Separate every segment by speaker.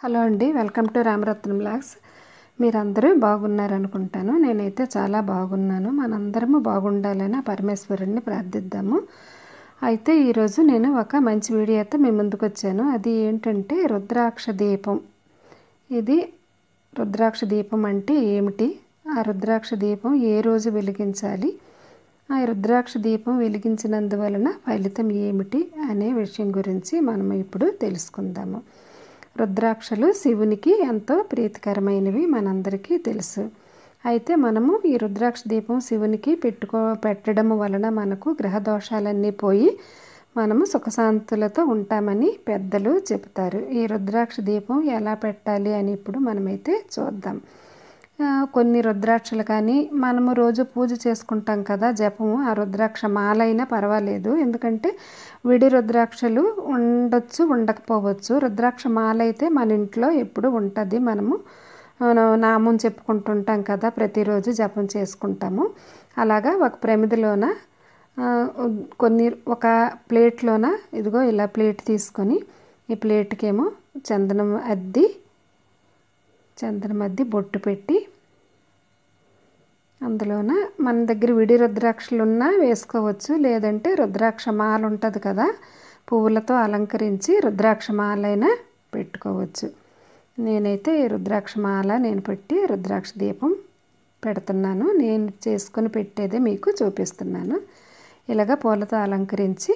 Speaker 1: Hello అండి, welcome to Ramaratnam blogs. మీరందరూ బాగున్నారనుకుంటాను. నేనైతే చాలా బాగున్నాను. మనందరము బాగుండాలని పరమేశ్వరుడిని ప్రార్థిద్దాము. అయితే ఈరోజు నేను ఒక మంచి వీడియోతో మీ ముందుకు వచ్చాను. అది ఏంటంటే రుద్రాక్ష దీపం. ఇది రుద్రాక్ష దీపం అంటే ఏమిటి, ఆ రుద్రాక్ష దీపం ఏ రోజు వెలిగించాలి, ఆ రుద్రాక్ష దీపం వెలిగించినందువలన ఫలితం ఏమిటి అనే విషయం గురించి మనం ఇప్పుడు తెలుసుకుందాము. రుద్రాక్షలు శివునికి ఎంతో ప్రీతికరమైనవి మనందరికీ తెలుసు. అయితే మనము ఈ రుద్రాక్ష దీపం శివునికి పెట్టడం వలన మనకు గ్రహదోషాలన్నీ పోయి మనము సుఖశాంతులతో ఉంటామని పెద్దలు చెబుతారు. ఈ రుద్రాక్ష దీపం ఎలా పెట్టాలి అని ఇప్పుడు మనమైతే చూద్దాం. కొన్ని రుద్రాక్షలు కానీ మనము రోజు పూజ చేసుకుంటాం కదా, జపము, ఆ రుద్రాక్ష మాల అయినా పర్వాలేదు. ఎందుకంటే విడి రుద్రాక్షలు ఉండొచ్చు, ఉండకపోవచ్చు. రుద్రాక్ష మాల అయితే మన ఇంట్లో ఎప్పుడు ఉంటుంది. మనము నామం చెప్పుకుంటుంటాం కదా, ప్రతిరోజు జపం చేసుకుంటాము. అలాగా ఒక ప్రమిదిలోన ఒక ప్లేట్లోన ఇదిగో ఇలా ప్లేట్ తీసుకొని ఈ ప్లేట్కేమో చందనం అద్ది బొట్టు పెట్టి అందులోన మన దగ్గర విడి రుద్రాక్షలు ఉన్నా వేసుకోవచ్చు, లేదంటే రుద్రాక్ష మాల ఉంటుంది కదా, పువ్వులతో అలంకరించి రుద్రాక్ష మాల అయినా పెట్టుకోవచ్చు. నేనైతే రుద్రాక్ష మాల పెట్టి రుద్రాక్ష దీపం పెడుతున్నాను. నేను చేసుకుని పెట్టేదే మీకు చూపిస్తున్నాను. ఇలాగ పూలతో అలంకరించి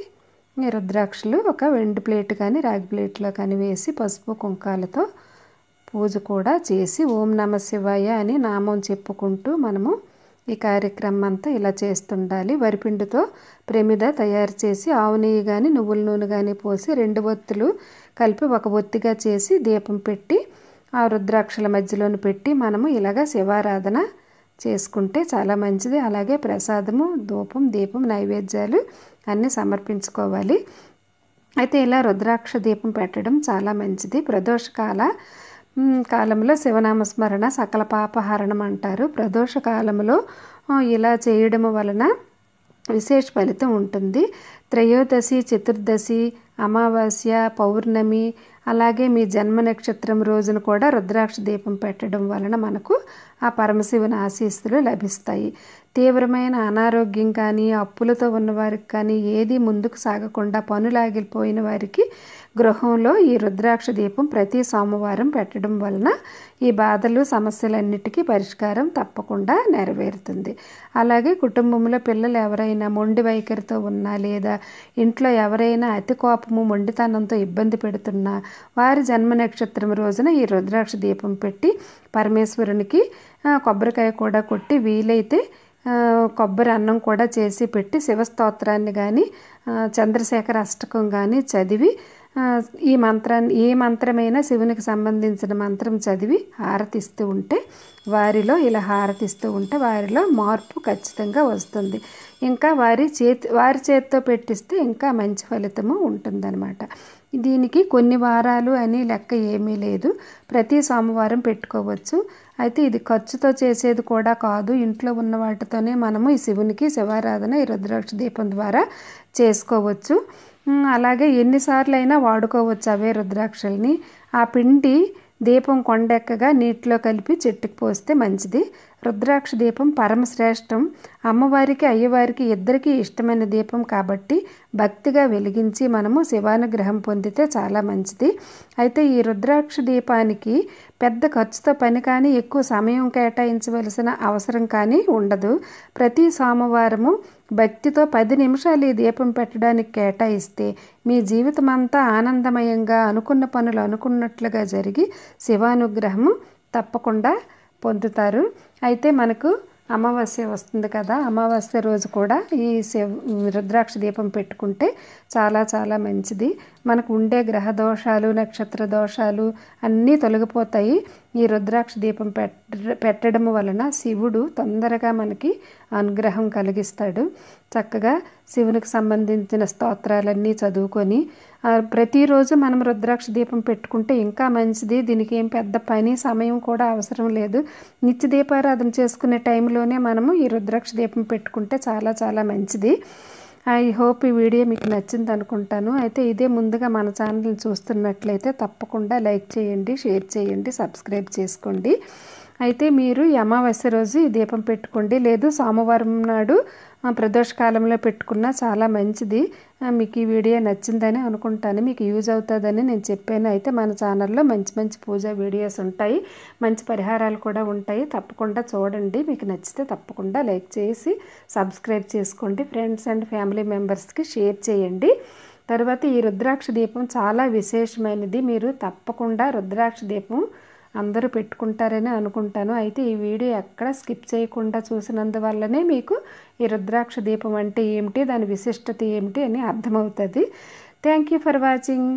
Speaker 1: ఈ రుద్రాక్షలు ఒక వెండి ప్లేట్ కానీ రాగి ప్లేట్లో కానీ వేసి పసుపు కుంకాలతో పూజ కూడా చేసి ఓం నమ శివాయ అని నామం చెప్పుకుంటూ మనము ఈ కార్యక్రమం అంతా ఇలా చేస్తుండాలి. వరిపిండితో ప్రమిద తయారు చేసి ఆవు నెయ్యి కానీ నువ్వుల నూనె కానీ పోసి 2 ఒత్తులు కలిపి ఒక ఒత్తిగా చేసి దీపం పెట్టి ఆ రుద్రాక్షల మధ్యలోని పెట్టి మనము ఇలాగ శివారాధన చేసుకుంటే చాలా మంచిది. అలాగే ప్రసాదము, ధూపం, దీపం, నైవేద్యాలు అన్నీ సమర్పించుకోవాలి. అయితే ఇలా రుద్రాక్ష దీపం పెట్టడం చాలా మంచిది. ప్రదోష కాలంలో శివనామస్మరణ సకల పాపహరణం అంటారు. ప్రదోష కాలంలో ఇలా చేయడం వలన విశేష ఫలితం ఉంటుంది. త్రయోదశి, చతుర్దశి, అమావాస్య, పౌర్ణమి, అలాగే మీ జన్మ నక్షత్రం రోజున కూడా రుద్రాక్ష దీపం పెట్టడం వలన మనకు ఆ పరమశివుని ఆశీస్సులు లభిస్తాయి. తీవ్రమైన అనారోగ్యం కానీ, అప్పులతో ఉన్నవారికి కానీ, ఏది ముందుకు సాగకుండా పనులాగిపోయిన వారికి గృహంలో ఈ రుద్రాక్ష దీపం ప్రతి సోమవారం పెట్టడం వలన ఈ బాధలు, సమస్యలన్నిటికీ పరిష్కారం తప్పకుండా నెరవేరుతుంది. అలాగే కుటుంబంలో పిల్లలు ఎవరైనా మొండి వైఖరితో ఉన్నా, లేదా ఇంట్లో ఎవరైనా అతి కోపము, మొండితనంతో ఇబ్బంది పెడుతున్నా వారి జన్మ నక్షత్రం రోజున ఈ రుద్రాక్ష దీపం పెట్టి పరమేశ్వరునికి కొబ్బరికాయ కూడా కొట్టి, వీలైతే కొబ్బరి అన్నం కూడా చేసి పెట్టి శివస్తోత్రాన్ని కానీ చంద్రశేఖర అష్టకం కానీ చదివి ఏ మంత్రమైనా శివునికి సంబంధించిన మంత్రం చదివి హారతిస్తూ ఉంటే వారిలో మార్పు ఖచ్చితంగా వస్తుంది. ఇంకా వారి చేతితో పెట్టిస్తే ఇంకా మంచి ఫలితము ఉంటుందన్నమాట. దీనికి కొన్ని వారాలు అని లెక్క ఏమీ లేదు. ప్రతి సోమవారం పెట్టుకోవచ్చు. అయితే ఇది ఖర్చుతో చేసేది కూడా కాదు. ఇంట్లో ఉన్న వాటితోనే మనము ఈ శివునికి శివారాధన ఈ రుద్రాక్ష దీపం ద్వారా చేసుకోవచ్చు. అలాగే ఎన్నిసార్లు అయినా వాడుకోవచ్చు అవే రుద్రాక్షల్ని. ఆ పిండి దీపం కొండెక్కగా నీటిలో కలిపి చెట్టుకు పోస్తే మంచిది. రుద్రాక్ష దీపం పరమశ్రేష్టం. అమ్మవారికి, అయ్యవారికి ఇద్దరికీ ఇష్టమైన దీపం కాబట్టి భక్తిగా వెలిగించి మనము శివానుగ్రహం పొందితే చాలా మంచిది. అయితే ఈ రుద్రాక్ష దీపానికి పెద్ద ఖర్చుతో పని కానీ, ఎక్కువ సమయం కేటాయించవలసిన అవసరం కానీ ఉండదు. ప్రతి సోమవారము భక్తితో 10 నిమిషాలు ఈ దీపం పెట్టడానికి కేటాయిస్తే మీ జీవితం అంతా ఆనందమయంగా, అనుకున్న పనులు అనుకున్నట్లుగా జరిగి శివానుగ్రహము తప్పకుండా పొందుతారు. అయితే మనకు అమావాస్య వస్తుంది కదా, అమావాస్య రోజు కూడా ఈ రుద్రాక్ష దీపం పెట్టుకుంటే చాలా చాలా మంచిది. మనకు ఉండే గ్రహ దోషాలు, నక్షత్ర దోషాలు అన్నీ తొలగిపోతాయి. ఈ రుద్రాక్ష దీపం పెట్టడం వలన శివుడు తొందరగా మనకి అనుగ్రహం కలిగిస్తాడు. చక్కగా శివునికి సంబంధించిన స్తోత్రాలన్నీ చదువుకొని ప్రతిరోజు మనం రుద్రాక్ష దీపం పెట్టుకుంటే ఇంకా మంచిది. దీనికి ఏం పెద్ద పని, సమయం కూడా అవసరం లేదు. నిత్య దీపారాధన చేసుకునే టైంలోనే మనము ఈ రుద్రాక్ష దీపం పెట్టుకుంటే చాలా చాలా మంచిది. ఐ హోప్ ఈ వీడియో మీకు నచ్చింది అనుకుంటాను. అయితే ఇదే ముందుగా మన ఛానల్ని చూస్తున్నట్లయితే తప్పకుండా లైక్ చేయండి, షేర్ చేయండి, సబ్స్క్రైబ్ చేసుకోండి. అయితే మీరు ఈ అమావాస్య రోజు ఈ దీపం పెట్టుకోండి, లేదు సోమవారం నాడు ప్రదోషకాలంలో పెట్టుకున్నా చాలా మంచిది. మీకు ఈ వీడియో నచ్చిందని అనుకుంటాను, మీకు యూజ్ అవుతుందని నేను చెప్పాను. అయితే మన ఛానల్లో మంచి మంచి పూజా వీడియోస్ ఉంటాయి, మంచి పరిహారాలు కూడా ఉంటాయి. తప్పకుండా చూడండి. మీకు నచ్చితే తప్పకుండా లైక్ చేసి సబ్స్క్రైబ్ చేసుకోండి. ఫ్రెండ్స్ అండ్ ఫ్యామిలీ మెంబర్స్కి షేర్ చేయండి. తర్వాత ఈ రుద్రాక్ష దీపం చాలా విశేషమైనది. మీరు తప్పకుండా రుద్రాక్ష దీపం అందరూ పెట్టుకుంటారని అనుకుంటాను. అయితే ఈ వీడియో ఎక్కడ స్కిప్ చేయకుండా చూసినందువల్లనే మీకు ఈ రుద్రాక్ష దీపం అంటే ఏమిటి, దాని విశిష్టత ఏమిటి అని అర్థమవుతుంది. Thank you for watching.